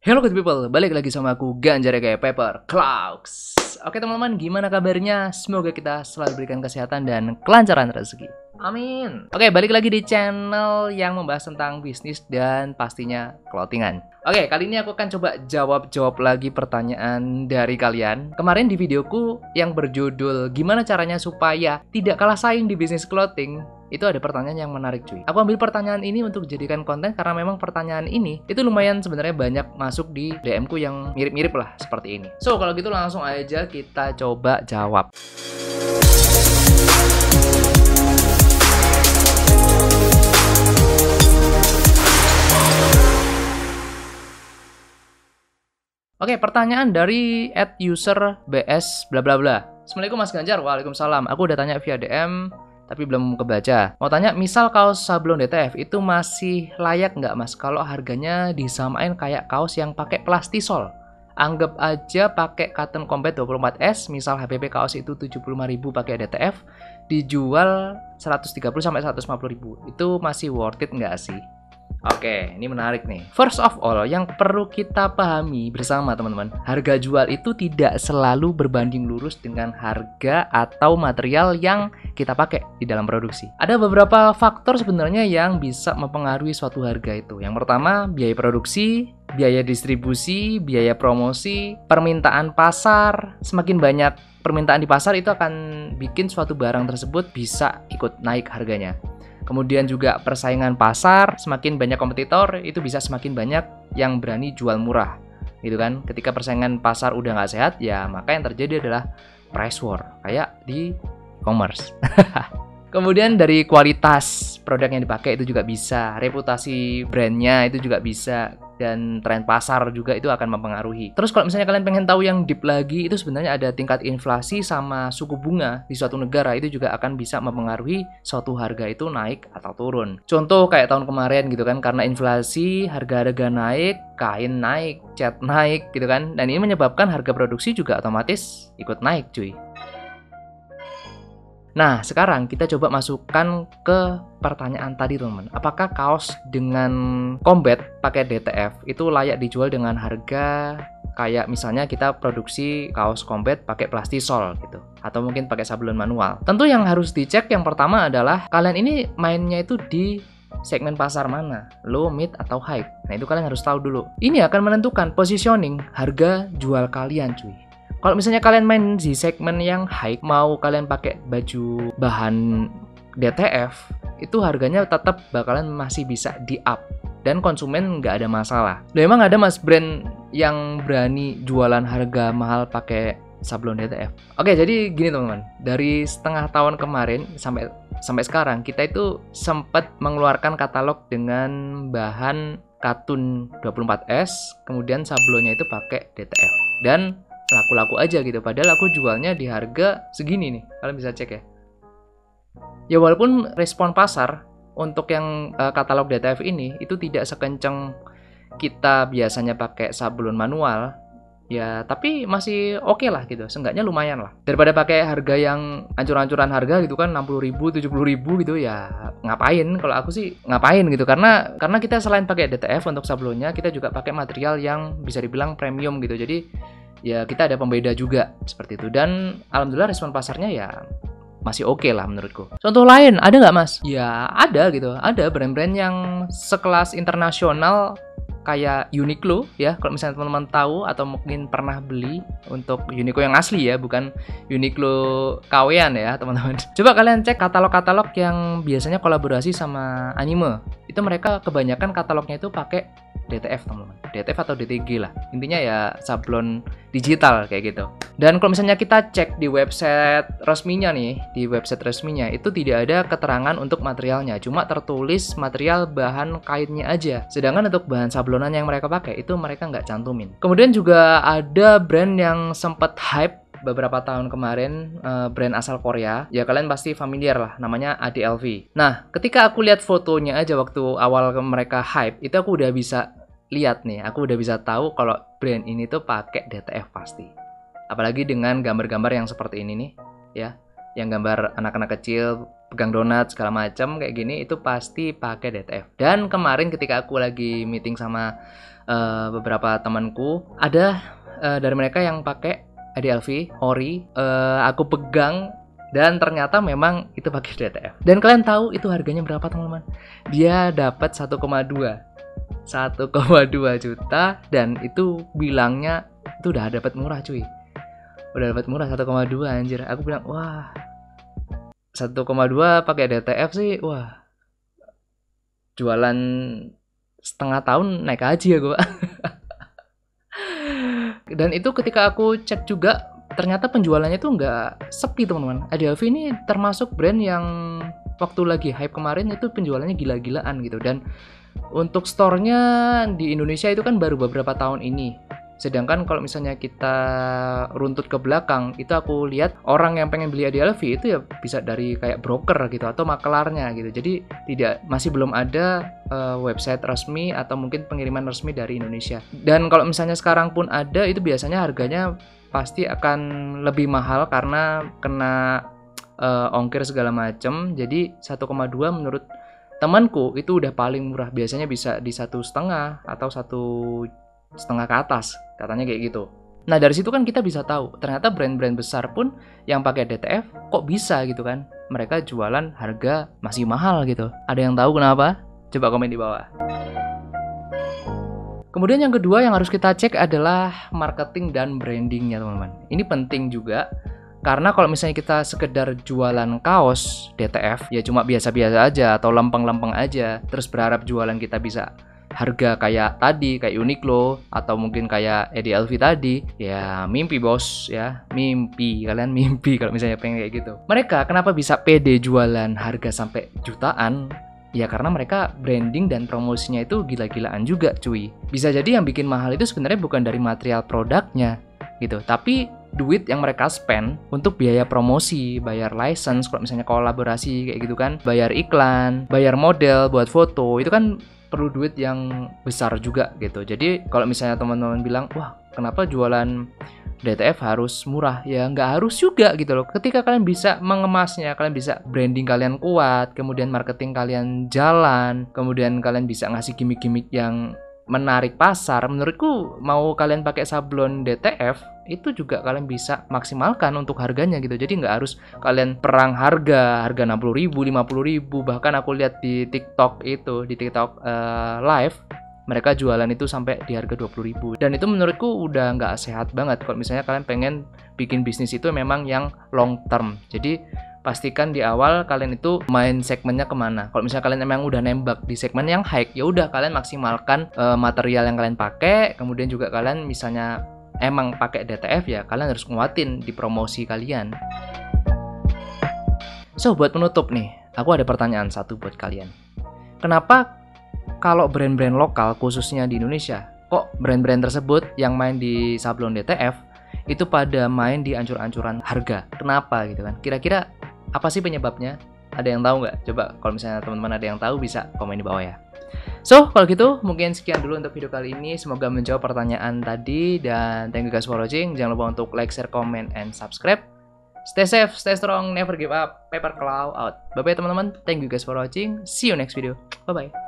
Hello good people, balik lagi sama aku Ganjar kayak Paper Clouds. Oke teman-teman, gimana kabarnya? Semoga kita selalu berikan kesehatan dan kelancaran rezeki. Amin. Oke, balik lagi di channel yang membahas tentang bisnis dan pastinya clothingan. Oke, kali ini aku akan coba jawab lagi pertanyaan dari kalian. Kemarin di videoku yang berjudul gimana caranya supaya tidak kalah saing di bisnis clothing, itu ada pertanyaan yang menarik cuy. Aku ambil pertanyaan ini untuk dijadikan konten karena memang pertanyaan ini itu lumayan sebenarnya banyak masuk di DM ku yang mirip-mirip lah seperti ini. So kalau gitu langsung aja kita coba jawab. Oke, pertanyaan dari @user_bs bla bla bla. Assalamualaikum Mas Ganjar. Waalaikumsalam. Aku udah tanya via DM tapi belum kebaca. Mau tanya, misal kaos sablon DTF itu masih layak nggak Mas kalau harganya disamain kayak kaos yang pakai plastisol? Anggap aja pakai cotton combat 24S, misal HPP kaos itu 75.000 pakai DTF, dijual 130-150.000. Itu masih worth it nggak sih? Oke, ini menarik nih. First of all, yang perlu kita pahami bersama teman-teman, harga jual itu tidak selalu berbanding lurus dengan harga atau material yang kita pakai di dalam produksi. Ada beberapa faktor sebenarnya yang bisa mempengaruhi suatu harga itu. Yang pertama, biaya produksi, biaya distribusi, biaya promosi, permintaan pasar. Semakin banyak permintaan di pasar itu akan bikin suatu barang tersebut bisa ikut naik harganya. Kemudian juga persaingan pasar, semakin banyak kompetitor, itu bisa semakin banyak yang berani jual murah, gitu kan. Ketika persaingan pasar udah nggak sehat, ya maka yang terjadi adalah price war, kayak di e-commerce. Kemudian dari kualitas produk yang dipakai itu juga bisa, reputasi brandnya itu juga bisa, dan tren pasar juga itu akan mempengaruhi. Terus kalau misalnya kalian pengen tahu yang deep lagi, itu sebenarnya ada tingkat inflasi sama suku bunga di suatu negara, itu juga akan bisa mempengaruhi suatu harga itu naik atau turun. Contoh kayak tahun kemarin gitu kan, karena inflasi, harga-harga naik, kain naik, cat naik gitu kan, dan ini menyebabkan harga produksi juga otomatis ikut naik cuy. Nah, sekarang kita coba masukkan ke pertanyaan tadi teman-teman. Apakah kaos dengan combat pakai DTF itu layak dijual dengan harga kayak misalnya kita produksi kaos combat pakai plastisol gitu, atau mungkin pakai sablon manual? Tentu yang harus dicek yang pertama adalah kalian ini mainnya itu di segmen pasar mana, low, mid, atau high. Nah, itu kalian harus tahu dulu. Ini akan menentukan positioning harga jual kalian cuy. Kalau misalnya kalian main di segmen yang high, mau kalian pakai baju bahan DTF, itu harganya tetap bakalan masih bisa di-up. Dan konsumen nggak ada masalah. Loh, emang ada mas brand yang berani jualan harga mahal pakai sablon DTF? Oke, jadi gini teman-teman. Dari setengah tahun kemarin sampai sekarang, kita itu sempat mengeluarkan katalog dengan bahan katun 24S, kemudian sablonnya itu pakai DTF. Dan laku-laku aja gitu, padahal aku jualnya di harga segini nih, kalian bisa cek ya. Ya walaupun respon pasar untuk yang katalog DTF ini itu tidak sekencang kita biasanya pakai sablon manual, ya tapi masih oke lah gitu, seenggaknya lumayan lah. Daripada pakai harga yang ancur-ancuran harga gitu kan, 60.000, 70.000 gitu, ya ngapain? Kalau aku sih ngapain gitu, karena kita selain pakai DTF untuk sablonnya, kita juga pakai material yang bisa dibilang premium gitu. Jadi ya kita ada pembeda juga seperti itu, dan alhamdulillah respon pasarnya ya masih oke lah menurutku. Contoh lain ada nggak mas? Ya ada gitu, ada brand-brand yang sekelas internasional kayak Uniqlo ya, kalau misalnya teman-teman tahu atau mungkin pernah beli untuk Uniqlo yang asli ya, bukan Uniqlo KW-an ya teman-teman. Coba kalian cek katalog-katalog yang biasanya kolaborasi sama anime, itu mereka kebanyakan katalognya itu pakai DTF teman-teman, DTF atau DTG lah, intinya ya sablon digital kayak gitu. Dan kalau misalnya kita cek di website resminya nih, di website resminya itu tidak ada keterangan untuk materialnya, cuma tertulis material bahan kainnya aja. Sedangkan untuk bahan sablonan yang mereka pakai itu mereka nggak cantumin. Kemudian juga ada brand yang sempat hype beberapa tahun kemarin, brand asal Korea, ya kalian pasti familiar lah, namanya ADLV. Nah, ketika aku lihat fotonya aja waktu awal mereka hype, itu aku udah bisa lihat nih, aku udah bisa tahu kalau brand ini tuh pakai DTF pasti. Apalagi dengan gambar-gambar yang seperti ini nih, ya, yang gambar anak-anak kecil pegang donat segala macam kayak gini itu pasti pakai DTF. Dan kemarin ketika aku lagi meeting sama beberapa temanku, ada dari mereka yang pakai EDLV Ori, aku pegang dan ternyata memang itu pakai DTF. Dan kalian tahu itu harganya berapa teman-teman? Dia dapat 1,2 juta dan itu bilangnya itu udah dapat murah cuy. Udah dapat murah 1,2 anjir. Aku bilang, wah 1,2 pakai DTF sih, wah jualan setengah tahun naik haji ya gue. Dan itu ketika aku cek juga ternyata penjualannya tuh nggak sepi teman-teman. EDLV ini termasuk brand yang waktu lagi hype kemarin itu penjualannya gila-gilaan gitu. Dan untuk store-nya di Indonesia itu kan baru beberapa tahun ini. Sedangkan kalau misalnya kita runtut ke belakang, itu aku lihat orang yang pengen beli EDLV itu ya bisa dari kayak broker gitu atau makelarnya gitu. Jadi masih belum ada website resmi atau mungkin pengiriman resmi dari Indonesia. Dan kalau misalnya sekarang pun ada, itu biasanya harganya pasti akan lebih mahal karena kena ongkir segala macam. Jadi 1,2 menurut temanku itu udah paling murah. Biasanya bisa di 1,5 atau 1,5 ke atas, katanya kayak gitu. Nah dari situ kan kita bisa tahu ternyata brand-brand besar pun yang pakai DTF kok bisa gitu kan, mereka jualan harga masih mahal gitu. Ada yang tahu kenapa? Coba komen di bawah. Kemudian yang kedua yang harus kita cek adalah marketing dan brandingnya teman-teman. Ini penting juga karena kalau misalnya kita sekedar jualan kaos DTF ya cuma biasa-biasa aja atau lempeng-lempeng aja, terus berharap jualan kita bisa harga kayak tadi, kayak Uniqlo atau mungkin kayak EDLV tadi, ya mimpi bos ya, mimpi, kalian mimpi kalau misalnya pengen kayak gitu. Mereka kenapa bisa pede jualan harga sampai jutaan? Ya karena mereka branding dan promosinya itu gila-gilaan juga cuy. Bisa jadi yang bikin mahal itu sebenarnya bukan dari material produknya gitu, tapi duit yang mereka spend untuk biaya promosi, bayar license kalau misalnya kolaborasi kayak gitu kan, bayar iklan, bayar model buat foto, itu kan perlu duit yang besar juga gitu. Jadi kalau misalnya teman-teman bilang, wah kenapa jualan DTF harus murah? Ya nggak harus juga gitu loh. Ketika kalian bisa mengemasnya, kalian bisa branding kalian kuat, kemudian marketing kalian jalan, kemudian kalian bisa ngasih gimmick-gimmick yang menarik pasar, menurutku mau kalian pakai sablon DTF itu juga kalian bisa maksimalkan untuk harganya gitu. Jadi nggak harus kalian perang harga 60.000, 50.000, bahkan aku lihat di TikTok live mereka jualan itu sampai di harga 20.000. Dan itu menurutku udah nggak sehat banget kalau misalnya kalian pengen bikin bisnis itu memang yang long term. Jadi pastikan di awal kalian itu main segmennya kemana. Kalau misalnya kalian emang udah nembak di segmen yang high, ya udah kalian maksimalkan material yang kalian pakai. Kemudian juga kalian misalnya emang pakai DTF ya kalian harus nguatin di promosi kalian. So buat penutup nih, aku ada pertanyaan satu buat kalian. Kenapa kalau brand-brand lokal khususnya di Indonesia, kok brand-brand tersebut yang main di sablon DTF itu pada main di ancur-ancuran harga? Kenapa gitu kan? Kira-kira apa sih penyebabnya? Ada yang tahu nggak? Coba kalau misalnya teman-teman ada yang tahu bisa komen di bawah ya. So, kalau gitu mungkin sekian dulu untuk video kali ini. Semoga menjawab pertanyaan tadi dan thank you guys for watching. Jangan lupa untuk like, share, comment, and subscribe. Stay safe, stay strong, never give up. Paper Claw out. Bye-bye teman-teman. Thank you guys for watching. See you next video. Bye-bye.